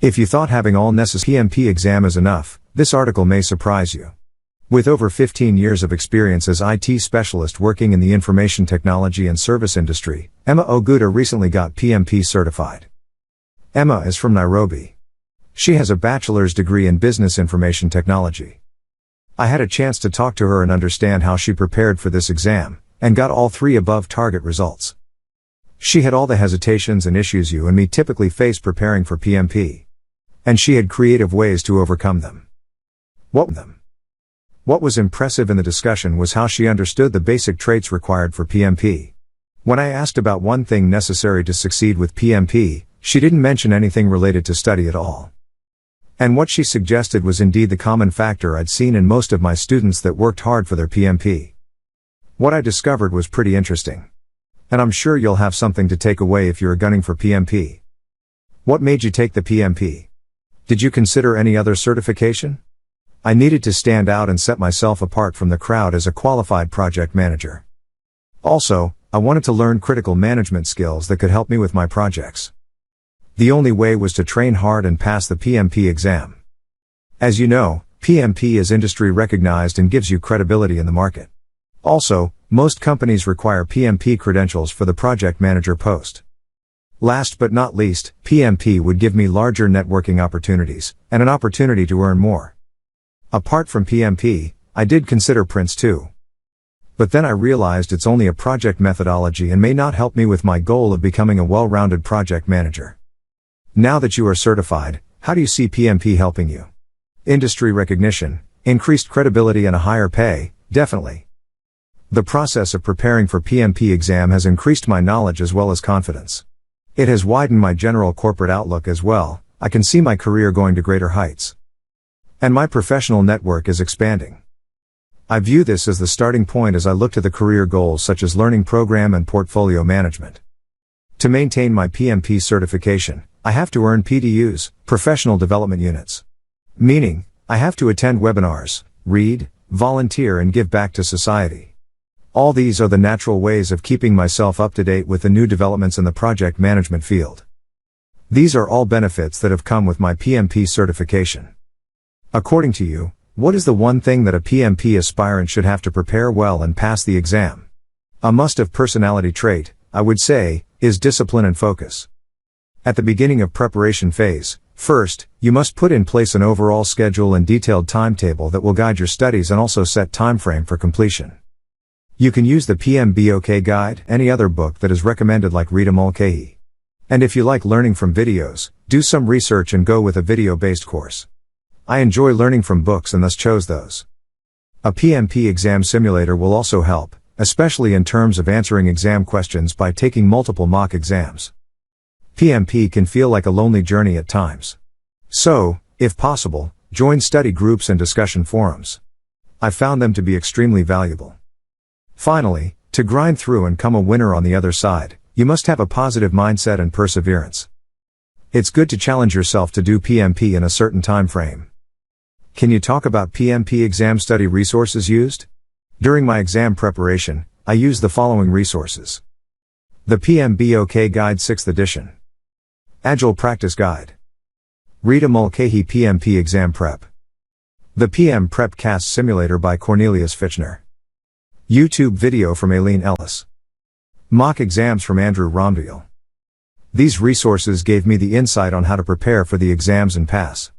If you thought having all necessary PMP exam is enough, this article may surprise you. With over 15 years of experience as IT specialist working in the information technology and service industry, Emma Oguda recently got PMP certified. Emma is from Nairobi. She has a bachelor's degree in business information technology. I had a chance to talk to her and understand how she prepared for this exam, and got all 3 above target results. She had all the hesitations and issues you and me typically face preparing for PMP. And she had creative ways to overcome them. What was impressive in the discussion was how she understood the basic traits required for PMP. When I asked about one thing necessary to succeed with PMP, she didn't mention anything related to study at all. And what she suggested was indeed the common factor I'd seen in most of my students that worked hard for their PMP. What I discovered was pretty interesting. And I'm sure you'll have something to take away if you're gunning for PMP. What made you take the PMP? Did you consider any other certification? I needed to stand out and set myself apart from the crowd as a qualified project manager. Also, I wanted to learn critical management skills that could help me with my projects. The only way was to train hard and pass the PMP exam. As you know, PMP is industry recognized and gives you credibility in the market. Also, most companies require PMP credentials for the project manager post. Last but not least, PMP would give me larger networking opportunities, and an opportunity to earn more. Apart from PMP, I did consider Prince too. But then I realized it's only a project methodology and may not help me with my goal of becoming a well-rounded project manager. Now that you are certified, how do you see PMP helping you? Industry recognition, increased credibility and a higher pay, definitely. The process of preparing for PMP exam has increased my knowledge as well as confidence. It has widened my general corporate outlook as well. I can see my career going to greater heights. And my professional network is expanding. I view this as the starting point as I look to the career goals such as learning program and portfolio management. To maintain my PMP certification, I have to earn PDUs, professional development units. Meaning, I have to attend webinars, read, volunteer and give back to society. All these are the natural ways of keeping myself up to date with the new developments in the project management field. These are all benefits that have come with my PMP certification. According to you, what is the one thing that a PMP aspirant should have to prepare well and pass the exam? A must-have personality trait, I would say, is discipline and focus. At the beginning of preparation phase, first, you must put in place an overall schedule and detailed timetable that will guide your studies and also set time frame for completion. You can use the PMBOK guide, any other book that is recommended like Rita Mulcahy. And if you like learning from videos, do some research and go with a video-based course. I enjoy learning from books and thus chose those. A PMP exam simulator will also help, especially in terms of answering exam questions by taking multiple mock exams. PMP can feel like a lonely journey at times. So, if possible, join study groups and discussion forums. I found them to be extremely valuable. Finally, to grind through and come a winner on the other side, you must have a positive mindset and perseverance. It's good to challenge yourself to do PMP in a certain time frame. Can you talk about PMP exam study resources used? During my exam preparation, I used the following resources. The PMBOK Guide 6th edition. Agile Practice Guide. Rita Mulcahy PMP Exam Prep. The PM Prep Cast Simulator by Cornelius Fitchner. YouTube video from Aileen Ellis. Mock exams from Andrew Romdale. These resources gave me the insight on how to prepare for the exams and pass.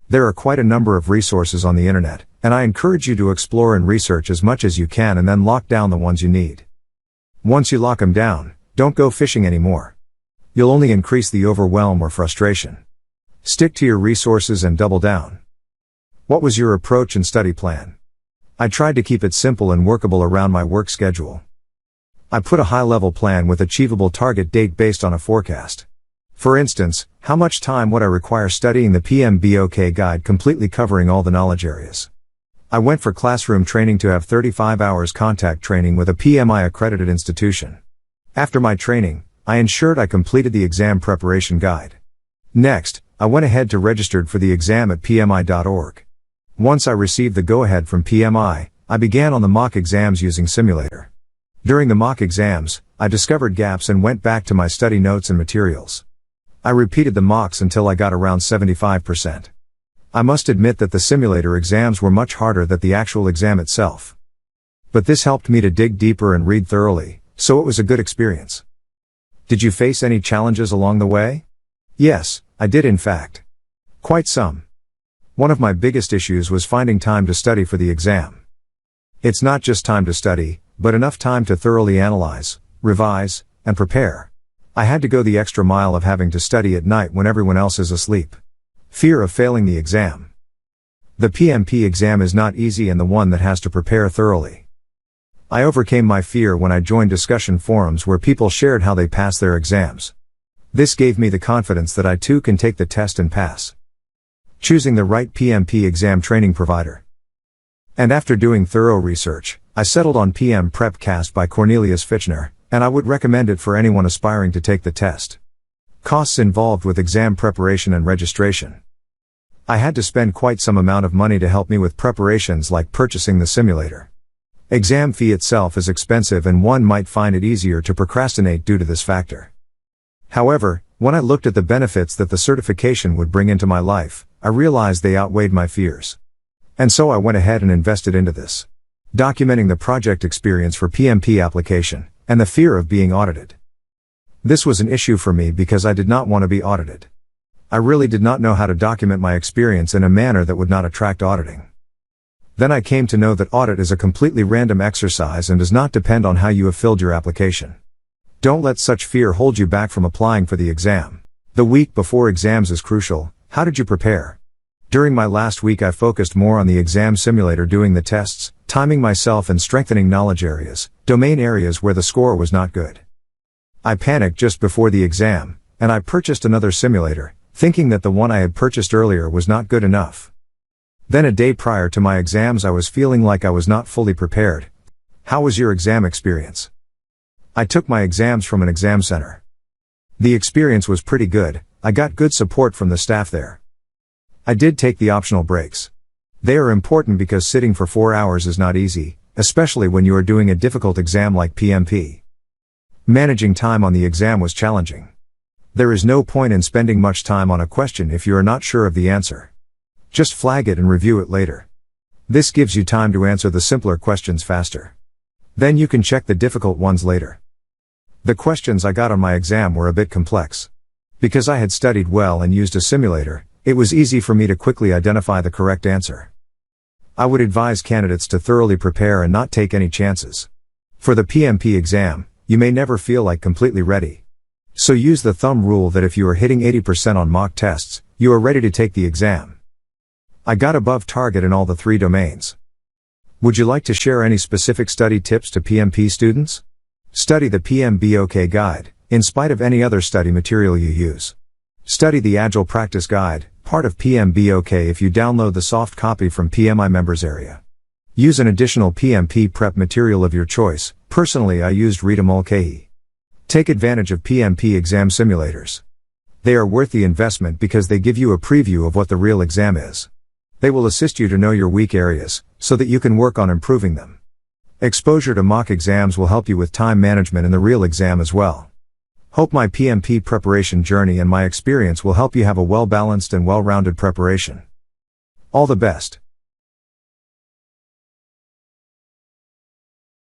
There are quite a number of resources on the internet, and I encourage you to explore and research as much as you can and then lock down the ones you need. Once you lock them down, don't go fishing anymore. You'll only increase the overwhelm or frustration. Stick to your resources and double down. What was your approach and study plan? I tried to keep it simple and workable around my work schedule. I put a high-level plan with achievable target date based on a forecast. For instance, how much time would I require studying the PMBOK guide completely covering all the knowledge areas? I went for classroom training to have 35 hours contact training with a PMI accredited institution. After my training, I ensured I completed the exam preparation guide. Next, I went ahead to registered for the exam at pmi.org. Once I received the go-ahead from PMI, I began on the mock exams using simulator. During the mock exams, I discovered gaps and went back to my study notes and materials. I repeated the mocks until I got around 75%. I must admit that the simulator exams were much harder than the actual exam itself. But this helped me to dig deeper and read thoroughly, so it was a good experience. Did you face any challenges along the way? Yes, I did in fact. Quite some. One of my biggest issues was finding time to study for the exam. It's not just time to study, but enough time to thoroughly analyze, revise, and prepare. I had to go the extra mile of having to study at night when everyone else is asleep. Fear of failing the exam. The PMP exam is not easy and the one that has to prepare thoroughly. I overcame my fear when I joined discussion forums where people shared how they passed their exams. This gave me the confidence that I too can take the test and pass. Choosing the right PMP exam training provider. And after doing thorough research, I settled on PM Prepcast by Cornelius Fitchner, and I would recommend it for anyone aspiring to take the test. Costs involved with exam preparation and registration. I had to spend quite some amount of money to help me with preparations like purchasing the simulator. Exam fee itself is expensive and one might find it easier to procrastinate due to this factor. However, when I looked at the benefits that the certification would bring into my life, I realized they outweighed my fears. And so I went ahead and invested into this. Documenting the project experience for PMP application, and the fear of being audited. This was an issue for me because I did not want to be audited. I really did not know how to document my experience in a manner that would not attract auditing. Then I came to know that audit is a completely random exercise and does not depend on how you have filled your application. Don't let such fear hold you back from applying for the exam. The week before exams is crucial. How did you prepare? During my last week I focused more on the exam simulator, doing the tests, timing myself and strengthening knowledge areas, domain areas where the score was not good. I panicked just before the exam, and I purchased another simulator, thinking that the one I had purchased earlier was not good enough. Then a day prior to my exams I was feeling like I was not fully prepared. How was your exam experience? I took my exams from an exam center. The experience was pretty good. I got good support from the staff there. I did take the optional breaks. They are important because sitting for 4 hours is not easy, especially when you are doing a difficult exam like PMP. Managing time on the exam was challenging. There is no point in spending much time on a question if you are not sure of the answer. Just flag it and review it later. This gives you time to answer the simpler questions faster. Then you can check the difficult ones later. The questions I got on my exam were a bit complex. Because I had studied well and used a simulator, it was easy for me to quickly identify the correct answer. I would advise candidates to thoroughly prepare and not take any chances. For the PMP exam, you may never feel like completely ready. So use the thumb rule that if you are hitting 80% on mock tests, you are ready to take the exam. I got above target in all the 3 domains. Would you like to share any specific study tips to PMP students? Study the PMBOK guide, in spite of any other study material you use. Study the Agile Practice Guide, part of PMBOK if you download the soft copy from PMI members area. Use an additional PMP prep material of your choice. Personally I used Rita Mulcahy. Take advantage of PMP exam simulators. They are worth the investment because they give you a preview of what the real exam is. They will assist you to know your weak areas, so that you can work on improving them. Exposure to mock exams will help you with time management in the real exam as well. Hope my PMP preparation journey and my experience will help you have a well-balanced and well-rounded preparation. All the best.